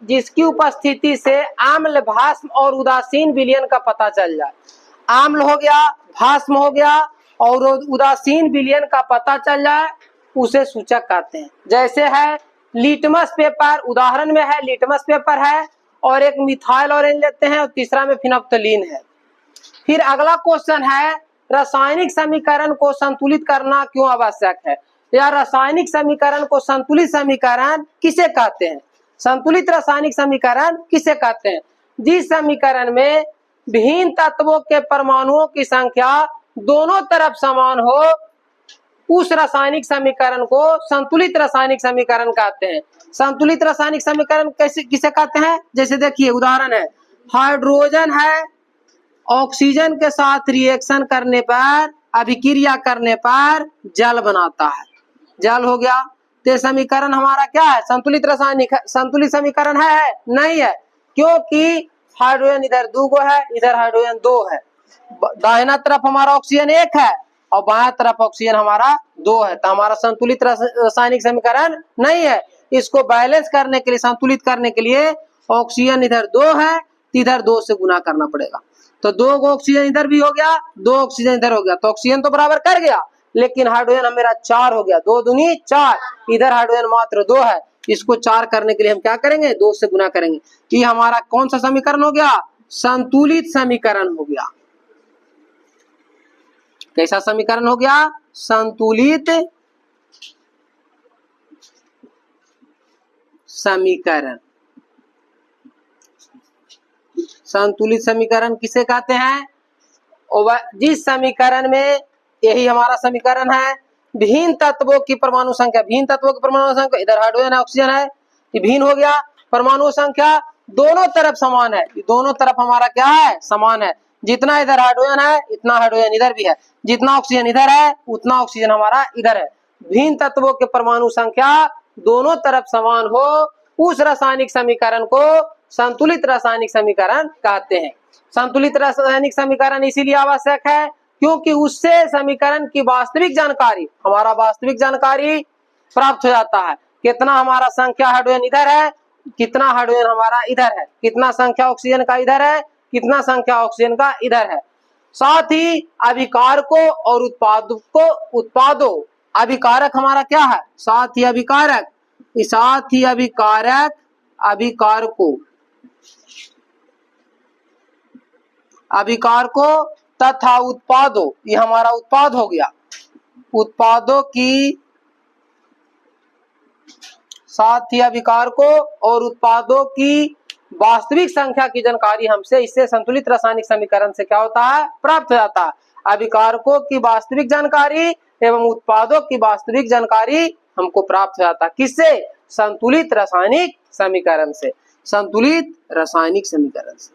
जिसकी उपस्थिति से आम्ल, भास्म और उदासीन विलयन का पता चल जाए। आम्ल हो गया, भास्म हो गया और उदासीन विलयन का पता चल जाए, उसे सूचक कहते हैं। जैसे है लिटमस पेपर, उदाहरण में है लिटमस पेपर है और एक मिथाइल ऑरेंज लेते हैं और तीसरा में फिनोप्थलीन है। फिर अगला क्वेश्चन है रासायनिक समीकरण को संतुलित करना क्यों आवश्यक है, या रासायनिक समीकरण को संतुलित समीकरण किसे कहते हैं। संतुलित रासायनिक समीकरण किसे कहते हैं? जिस समीकरण में विभिन्न तत्वों के परमाणुओं की संख्या दोनों तरफ समान हो, उस रासायनिक समीकरण को संतुलित रासायनिक समीकरण कहते हैं। संतुलित रासायनिक समीकरण कैसे किसे कहते हैं? जैसे देखिए उदाहरण है, हाइड्रोजन है, ऑक्सीजन के साथ रिएक्शन करने पर, अभिक्रिया करने पर जल बनाता है, जल हो गया। तो समीकरण हमारा क्या है? संतुलित रासायनिक संतुलित समीकरण है? नहीं है, क्योंकि हाइड्रोजन इधर 2 है, इधर हाइड्रोजन 2 है। दाहिना तरफ हमारा ऑक्सीजन 1 है और बाएं तरफ ऑक्सीजन हमारा 2 है, तो हमारा संतुलित रासायनिक समीकरण नहीं है। इसको बैलेंस करने के लिए, संतुलित करने के लिए ऑक्सीजन इधर 2 है, इधर 2 से गुना करना पड़ेगा। तो 2 ऑक्सीजन इधर भी हो गया, 2 ऑक्सीजन इधर हो गया, तो ऑक्सीजन तो बराबर कर गया, लेकिन हाइड्रोजन मेरा 4 हो गया, 2 दूनी 4, इधर हाइड्रोजन मात्र 2 है। इसको 4 करने के लिए हम क्या करेंगे? 2 से गुना करेंगे। ये हमारा कौन सा समीकरण हो गया? संतुलित समीकरण हो गया। कैसा समीकरण हो गया? संतुलित समीकरण। संतुलित समीकरण किसे कहते हैं? जिस समीकरण में, यही हमारा समीकरण है, भिन्न तत्वों की परमाणु संख्या, भिन्न तत्वों की परमाणु संख्या, इधर हाइड्रोजन है, ऑक्सीजन है, ये भिन्न हो गया, परमाणु संख्या दोनों तरफ समान है। दोनों तरफ हमारा क्या है? समान है। जितना इधर हाइड्रोजन है इतना हाइड्रोजन इधर भी है, जितना ऑक्सीजन इधर है उतना ऑक्सीजन हमारा इधर है। भिन्न तत्वों के परमाणु संख्या दोनों तरफ समान हो, उस रासायनिक समीकरण को संतुलित रासायनिक समीकरण कहते हैं। संतुलित रासायनिक समीकरण इसीलिए आवश्यक है क्योंकि उससे समीकरण की वास्तविक जानकारी, हमारा वास्तविक जानकारी प्राप्त हो जाता है। कितना हमारा संख्या हाइड्रोजन इधर है, कितना हाइड्रोजन हमारा इधर है, कितना संख्या ऑक्सीजन का इधर है, कितना संख्या ऑक्सीजन का इधर है। साथ ही अभिकारकों और उत्पादों, अभिकारक हमारा क्या है? साथ ही अभिकारक, साथ ही अभिकारक, अभिकारकों तथा उत्पादों, ये हमारा उत्पाद हो गया। उत्पादों की, साथ ही अभिकारकों और उत्पादों की वास्तविक संख्या की जानकारी हमसे, इससे संतुलित रासायनिक समीकरण से क्या होता है? प्राप्त हो जाता है। अभिकारकों की वास्तविक जानकारी एवं उत्पादों की वास्तविक जानकारी हमको प्राप्त हो जाता है। किससे? संतुलित रासायनिक समीकरण से, संतुलित रासायनिक समीकरण से।